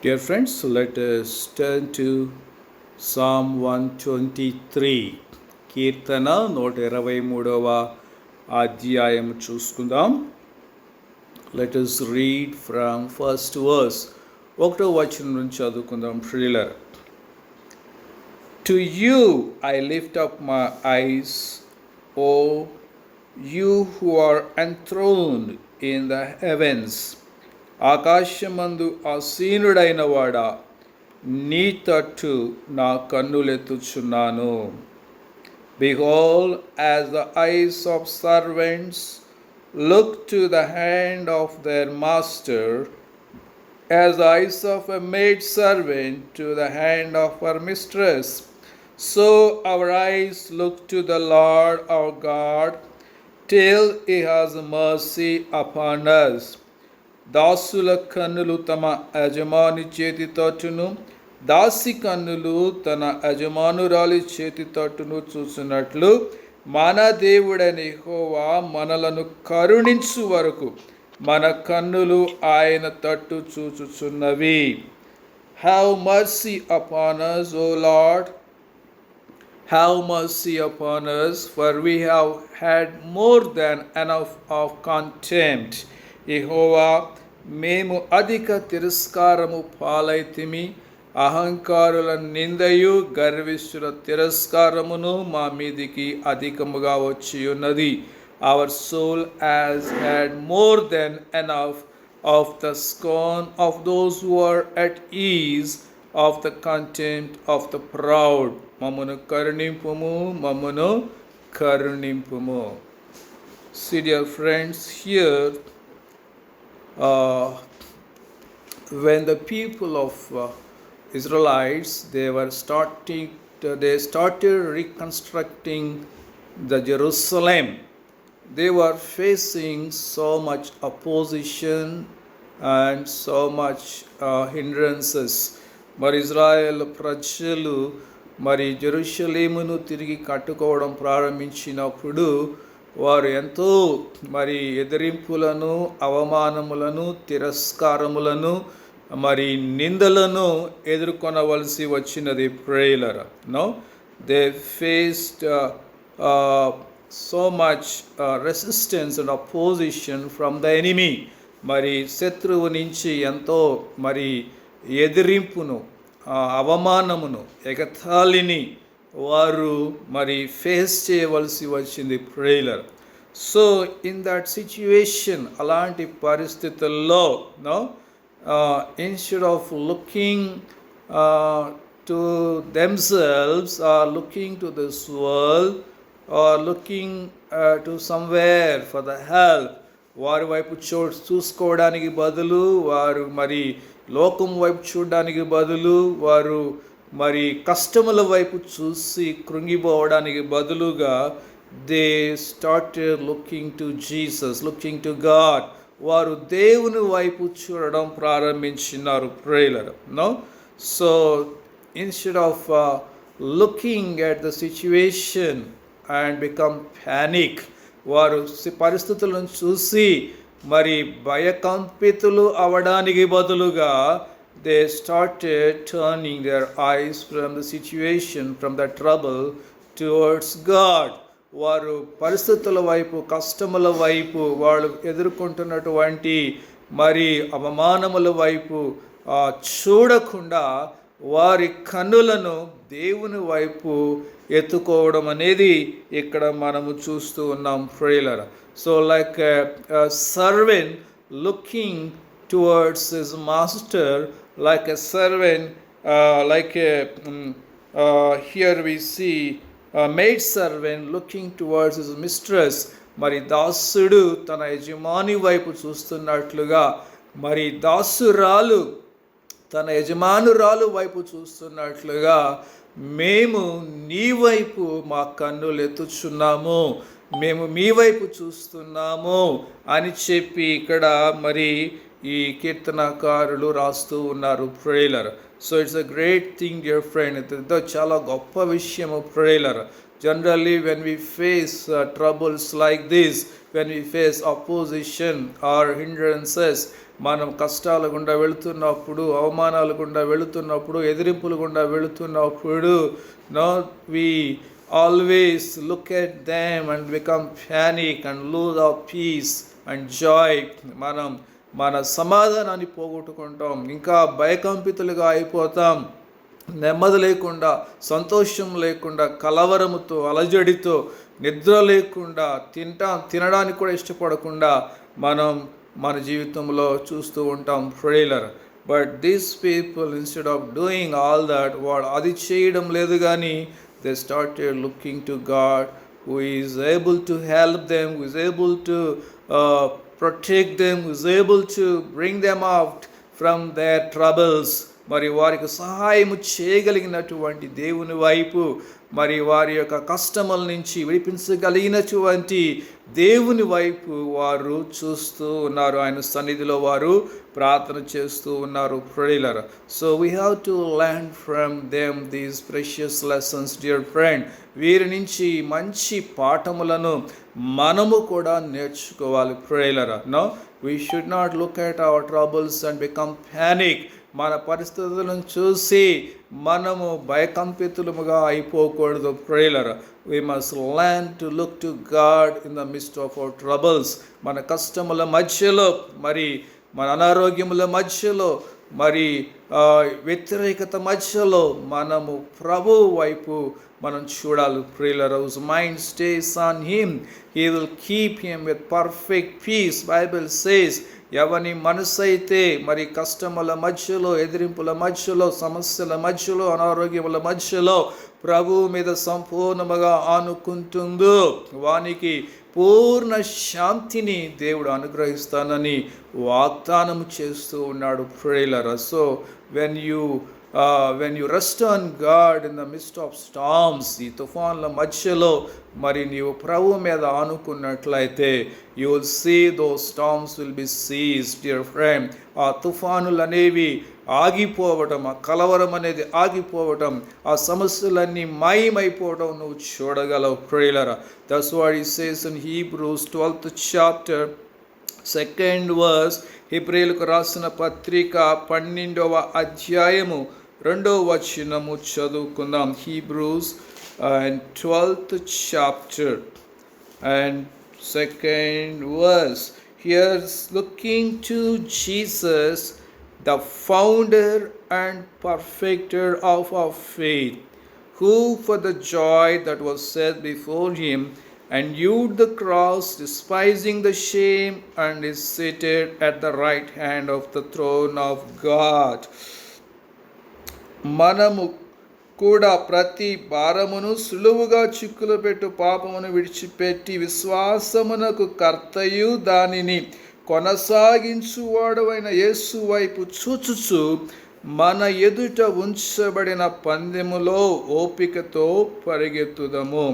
Dear friends, let us turn to Psalm 123. కీర్తన 123వ అధ్యాయం చూసుకుందాం. Let us read from first verse. ఒకటో వచనం నుంచి చదువుకుందాం. ప్రియులారా, To you I lift up my eyes, O you who are enthroned in the heavens. ఆకాశమందు ఆసీనుడైన వాడా, నీ తట్టు నా కన్నులెత్తుచున్నాను. Behold, as the eyes of servants look to the hand of their master, as the eyes of a maid servant to the hand of her mistress, so our eyes look to the Lord our God, till he has mercy upon us. దాసుల కన్నులు తమ యజమాని చేతి తట్టును, దాసి కన్నులు తన యజమానురాలి చేతి తట్టును చూసినట్లు మన దేవుడైన యెహోవా మనలను కరుణించు వరకు మన కన్నులు ఆయన తట్టు చూచుచున్నవి. Have mercy upon us, O Lord. Have mercy upon us, for we have had more than enough of contempt. యెహోవా, మేము అధిక తిరస్కారము పాలైతిమి. అహంకారుల నిందయు గర్విష్ఠుల తిరస్కారమును మా మీదికి అధికముగా వచ్చి ఉన్నది. Our soul has had more than enough of the scorn of those who are at ease, of the contempt of the proud. మమ్మను కరుణింపుము, మమ్మను కరుణింపుము. See, dear friends, here when the people of Israelites, they started reconstructing the Jerusalem. They were facing so much opposition and so much hindrances. మరి Israel ప్రజలు మరి జెరూషలేమును తిరిగి కట్టుకోవడం ప్రారంభించినప్పుడు వారు ఎంతో మరి ఎదిరింపులను, అవమానములను, తిరస్కారములను, మరి నిందలను ఎదుర్కొనవలసి వచ్చినది. ప్రేయలరా, no they faced so much resistance and opposition from the enemy. మరి శత్రువు నుంచి ఎంతో మరి ఎదిరింపును, అవమానమును, ఎగతాళిని వారు మరి ఫేస్ చేయవలసి వచ్చింది. Prayer, so in that situation, అలాంటి పరిస్థితుల్లో no instead of looking to themselves or looking to this world or looking to somewhere for the help, వారి వైపు చూసుకోవడానికి బదులు, వారు మరి లోకం వైపు చూడడానికి బదులు, వారు మరి కష్టముల వైపు చూసి కృంగిపోవడానికి బదులుగా they started looking to Jesus, looking to God. వారు దేవుని వైపు చూడడం ప్రారంభించినారు. ప్రేయలర్, no so instead of looking at the situation and become panic, వారు పరిస్థితులను చూసి మరి భయకంపితులు అవడానికి బదులుగా they started turning their eyes from the situation, from the trouble, towards God. వారు పరిస్థితుల వైపు, కష్టముల వైపు, వాళ్ళు ఎదుర్కొంటున్నటువంటి మరి అవమానముల వైపు చూడకుండా వారి కన్నులను దేవుని వైపు ఎత్తుకోవడం అనేది ఇక్కడ మనము చూస్తూ ఉన్నాం. ప్రేయలర్, so like servant looking towards his master, like a servant, here we see a maid servant looking towards his mistress. మరి దాసుడు తన యజమాని వైపు చూస్తున్నట్లుగా, మరి దాసురాలు తన యజమానురాలు వైపు చూస్తున్నట్లుగా మేము నీ వైపు మా కన్నులు ఎత్తుచున్నాము, మేము మీ వైపు చూస్తున్నాము అని చెప్పి ఇక్కడ మరి ఈ కీర్తనకారులు రాస్తూ ఉన్నారు. ప్రేయలర్, so it's a great thing dear friend. ఇదో చాలా గొప్ప విషయము. ప్రేయలర్, Generally, when we face troubles like this, when we face opposition or hindrances, మనం కష్టాల గుండా వెళుతున్నప్పుడు, అవమానాల గుండా వెళుతున్నప్పుడు, ఎదిరింపుల గుండా వెళుతున్నప్పుడు, no, we always look at them and become panic and lose our peace and joy. మనం మన సమాధానాన్ని పోగొట్టుకుంటాం, ఇంకా భయకంపితులుగా అయిపోతాం, నెమ్మది లేకుండా, సంతోషం లేకుండా, కలవరముతో, అలజడితో, నిద్ర లేకుండా, తినడానికి కూడా ఇష్టపడకుండా మనం మన జీవితంలో చూస్తూ ఉంటాం prayer. But these people instead of doing all that, వాళ్ళు అది చేయడం లేదు, కానీ they started looking to God who is able to help them, who is able to protect them, who is able to bring them out from their troubles. మరి వారికి సహాయము చేయగలిగినటువంటి దేవుని వైపు, మరి వారి యొక్క కష్టముల నుంచి విడిపించగలిగినటువంటి దేవుని వైపు వారు చూస్తూ ఉన్నారు. ఆయన సన్నిధిలో వారు ప్రార్థన చేస్తూ ఉన్నారు prayer. So we have to learn from them these precious lessons dear friend. వీరి నుంచి మంచి పాఠములను మనము కూడా నేర్చుకోవాలి prayer. No, we should not look at our troubles and become panic. మన పరిస్థితులను చూసి మనము భయకంపితులముగా అయిపోకూడదు prayer. We must learn to look to God in the midst of our troubles. మన కష్టముల మధ్యలో, మరి మన అనారోగ్యముల మధ్యలో, మరి వ్యతిరేకత మధ్యలో మనము ప్రభు వైపు మనం చూడాలి prayer. Whose mind stays on him, he will keep him with perfect peace. Bible says, ఎవని మనసు అయితే మరి కష్టముల మధ్యలో, ఎదిరింపుల మధ్యలో, సమస్యల మధ్యలో, అనారోగ్యముల మధ్యలో ప్రభువు మీద సంపూర్ణముగా ఆనుకుంటుందో వానికి పూర్ణ శాంతిని దేవుడు అనుగ్రహిస్తానని వాగ్దానం చేస్తూ ఉన్నాడు prayer. So when you rest on God in the midst of storms, ఈ తుఫాన్ల మధ్యలో మరి నీవు ప్రభు మీద ఆనుకున్నట్లయితే, you will see those storms will be ceased, dear friend. ఆ తుఫానులు అనేవి ఆగిపోవటం, ఆ కలవరం అనేది ఆగిపోవటం, ఆ సమస్యలన్నీ మాయమైపోవడం నువ్వు చూడగలవు prayer. That's what he says in Hebrews 12th chapter 2nd verse. హెబ్రీయులకు రాసిన పత్రిక 12వ అధ్యాయము 2వ వచనము చదువుకుందాం. Hebrews and 12th chapter and 2nd verse. Here's looking to Jesus, the founder and perfecter of our faith, who for the joy that was set before him endured the cross, despising the shame, and is seated at the right hand of the throne of God. మనము కూడా ప్రతి భారమును సులువుగా చిక్కులు పెట్టు పాపమును విడిచిపెట్టి విశ్వాసమునకు కర్తయు దానిని కొనసాగించువాడవైన యేసు వైపు చూచుచు మన ఎదుట ఉంచబడిన పందెములో ఓపికతో పరిగెత్తుదము.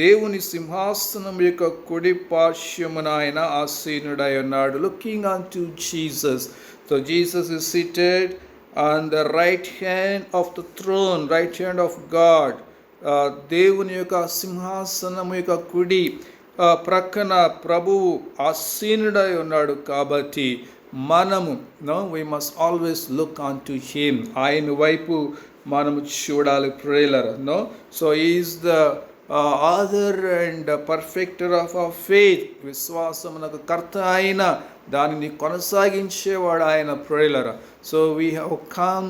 దేవుని సింహాసనం యొక్క కుడి పార్శ్వమున ఆయన ఆసీనుడై ఉన్నాడు. Looking on to Jesus. So Jesus is cited on the right hand of the throne, right hand of God. దేవుని యొక్క సింహాసనము యొక్క కుడి ప్రక్కన ప్రభువు ఆసీనుడై ఉన్నాడు. కాబట్టి మనము we must always look unto him. ఆయన వైపు మనము చూడాలి prayer. So he is the author and perfecter of our faith. విశ్వాసమునకు కర్త అయిన, దానిని కొనసాగించేవాడు ఆయన prayer. So we have come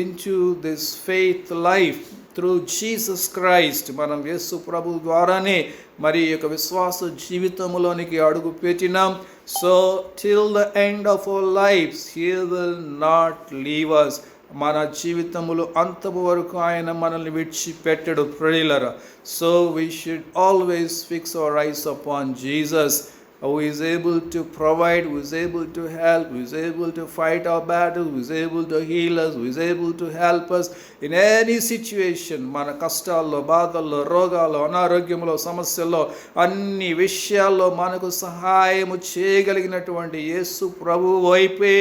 into this faith life through Jesus Christ. మనం యేసు ప్రభు ద్వారానే మరి యొక్క విశ్వాస జీవితంలోనికి అడుగు పెట్టినాం. So till the end of our lives he will not leave us. మన జీవితములు అంతము వరకు ఆయన మనల్ని విడిచిపెట్టడు prayer. So we should always fix our eyes upon Jesus who is able to provide, who is able to help, who is able to fight our battles, who is able to heal us, who is able to help us in any situation. మన కష్టాల్లో, బాధల్లో, రోగాల్లో, అనారోగ్యంలో, సమస్యల్లో, అన్ని విషయాల్లో మనకు సహాయము చేయగలిగినటువంటి యేసు ప్రభు వైపే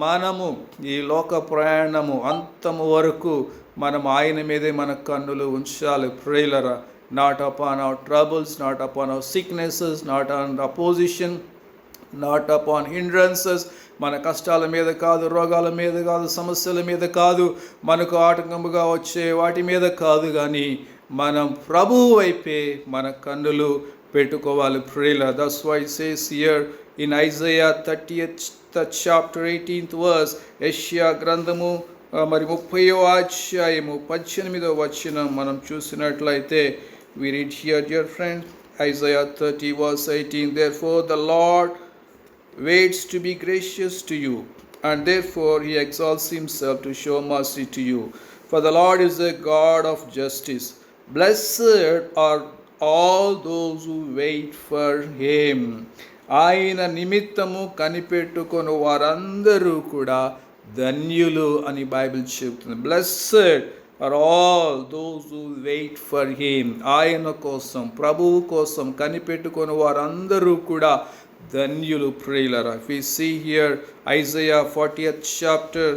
మనము ఈ లోక ప్రయాణము అంతము వరకు మనం ఆయన మీదే మన కన్నులు ఉంచాలి ప్రియులారా. Not upon our troubles, not upon our sicknesses, not on opposition, not upon hindrances. మన కష్టాల మీద కాదు, రోగాల మీద కాదు, సమస్యల మీద కాదు, మనకు ఆటంకముగా వచ్చే వాటి మీద కాదు, కానీ మనం ప్రభువు వైపే మన కన్నులు పెట్టుకోవాలి ప్రియులారా. That's why it says here in Isaiah 30th chapter 18th verse, యెషయా గ్రంథము మరి 30వ అధ్యాయము 18వ వచనం మనం చూసినట్లయితే, we read here, dear friend, Isaiah 30 verse 18, therefore the Lord waits to be gracious to you, and therefore he exalts himself to show mercy to you. For the Lord is a God of justice. Blessed are all those who wait for him. ఆయన నిమిత్తము కనిపెట్టుకొని వారందరూ కూడా ధన్యులు అని Bible చెబుతుంది. Blessed are all those who wait for him. ఆయన కోసం, ప్రభువు కోసం కనిపెట్టుకొని వారందరూ కూడా ధన్యులు ప్రియులారా. If we see here Isaiah 40th chapter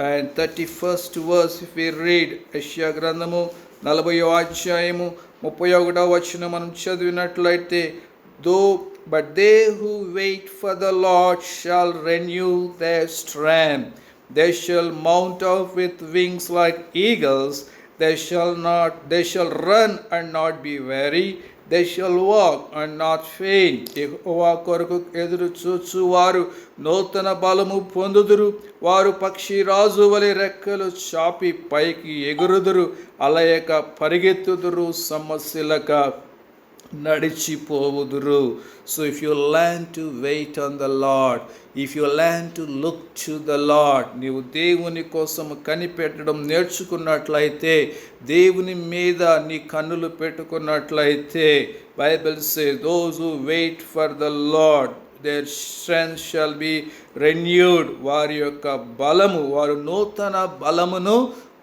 and 31st verse, if we read యెషయా గ్రంథము 40వ అధ్యాయము 31వ వచనం మనం చదివినట్లయితే, but they who wait for the Lord shall renew their strength. They shall mount up with wings like eagles. They shall run and not be weary. They shall walk and not faint. యెహోవా కొరకు ఎదురు చూచు వారు నూతన బలము పొందుదురు. వారు పక్షి రాజు వలె రెక్కలు చాపి పైకి ఎగురుదురు. అలయక పరిగెత్తుదురు, సమస్యలక నడిచిపోవుదురు. So if you learn to wait on the Lord, if you learn to look to the Lord, నీవు దేవుని కోసం కనిపెట్టడం నేర్చుకున్నట్లయితే, దేవుని మీద నీ కన్నులు పెట్టుకున్నట్లయితే, Bible says those who wait for the Lord, their strength shall be renewed. వారి యొక్క బలము, వారు నూతన బలమును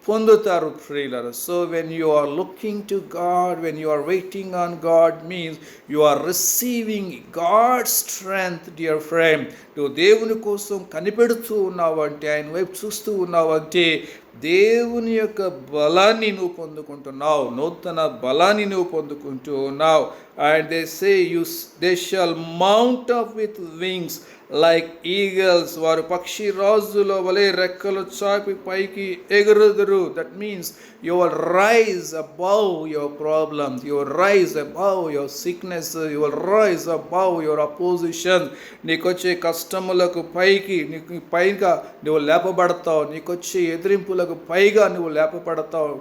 పొందుతారు ప్రియులారా. So when you are looking to God, when you are waiting on God means you are receiving God strength dear friend. నువ్వు దేవుని కోసం కనిపెడుతూ ఉన్నావంటే, ఆయన వైపు చూస్తూ ఉన్నావంటే, దేవుని యొక్క బలాన్ని నువ్వు పొందుకుంటున్నావు, నూతన బలాన్ని నువ్వు పొందుకుంటూ ఉన్నావు. And they shall mount up with wings like eagles. వారు పక్షి రాజుల వలె రెక్కలు చాపి పైకి ఎగురుదురు. That means you will rise above your problems, you will rise above your sickness, you will rise above your opposition. నీకొచ్చే కష్టములకు పైగా నువ్వు లేపబడతావు, నీకొచ్చే ఎదిరింపులకు పైగా నువ్వు లేపబడతావు.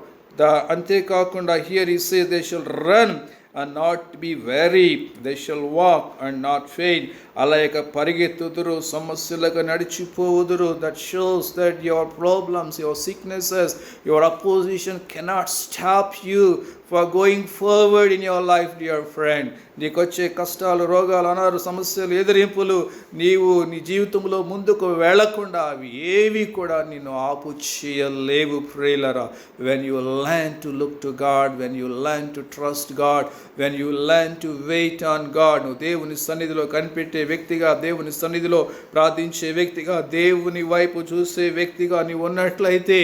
అంతేకాకుండా here he says they shall run and not be weary, they shall walk and not faint. అలయక పరిగెత్తుదురు, సమస్యలకు నడిచిపోవుదురు. That shows that your problems, your sicknesses, your opposition cannot stop you for going forward in your life, dear friend. నీకొచ్చే కష్టాలు, రోగాలు, అనారోగ్య సమస్యలు, ఎదిరింపులు నీవు నీ జీవితంలో ముందుకు వెళ్లకుండా అవి ఏవి కూడా నిన్ను ఆపు చేయలేవు ప్రియులారా. When you learn to look to God, when you learn to trust God, when you learn to wait on God, నువ్వు దేవుని సన్నిధిలో కనిపెట్టే వ్యక్తిగా, దేవుని సన్నిధిలో ప్రార్థించే వ్యక్తిగా, దేవుని వైపు చూసే వ్యక్తిగా నీవు ఉన్నట్లయితే,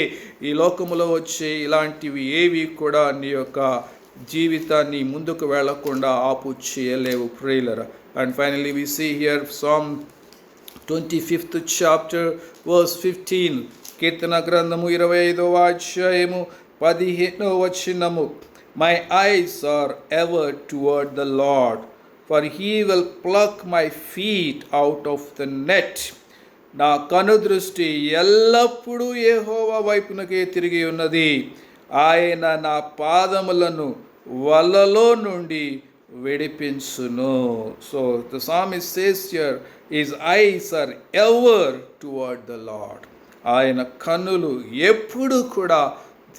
ఈ లోకములో వచ్చే ఇలాంటివి ఏవి కూడా నీ యొక్క జీవితాన్ని ముందుకు వెళ్లకుండా ఆపు చేయలేవు ప్రియులారా. And finally we see here Psalm 25th chapter verse 15, కీర్తన గ్రంథము 25వ అధ్యాయము 15వ వచనము, My eyes are ever toward the Lord, for he will pluck my feet out of the net. నా కనుదృష్టి ఎల్లప్పుడూ యెహోవా వైపునకే తిరిగి ఉన్నది. ఆయన నా పాదములను వలలో నుండి విడిపించును. So the psalmist says here, his eyes are ever toward the Lord. ఆయన కన్నులు ఎప్పుడు కూడా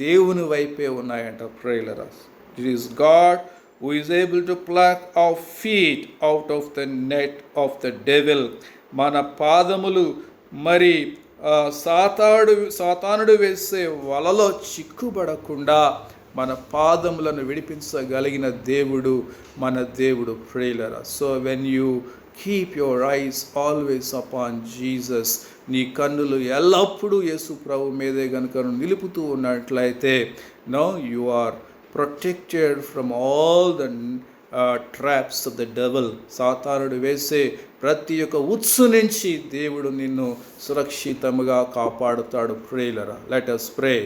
దేవుని వైపే ఉన్నాయంట ప్రియులారా. It is God who is able to pluck our feet out of the net of the devil. మన పాదములు మరి సాతానుడు వేసే వలలో చిక్కుబడకుండా మన పాదములను విడిపించగలిగిన దేవుడు మన దేవుడు ప్రియులారా. So when you keep your eyes always upon Jesus, నీ కన్నులు ఎల్లప్పుడూ యేసు ప్రభు మీదే గనుక నిలుపుతూ ఉన్నట్లయితే you are protected from all the traps of the devil. సాతానుడు వేసే ప్రతి ఒక్క ఉత్సు నుంచి దేవుడు నిన్ను సురక్షితంగా కాపాడుతాడు ప్రియులారా. Let us pray.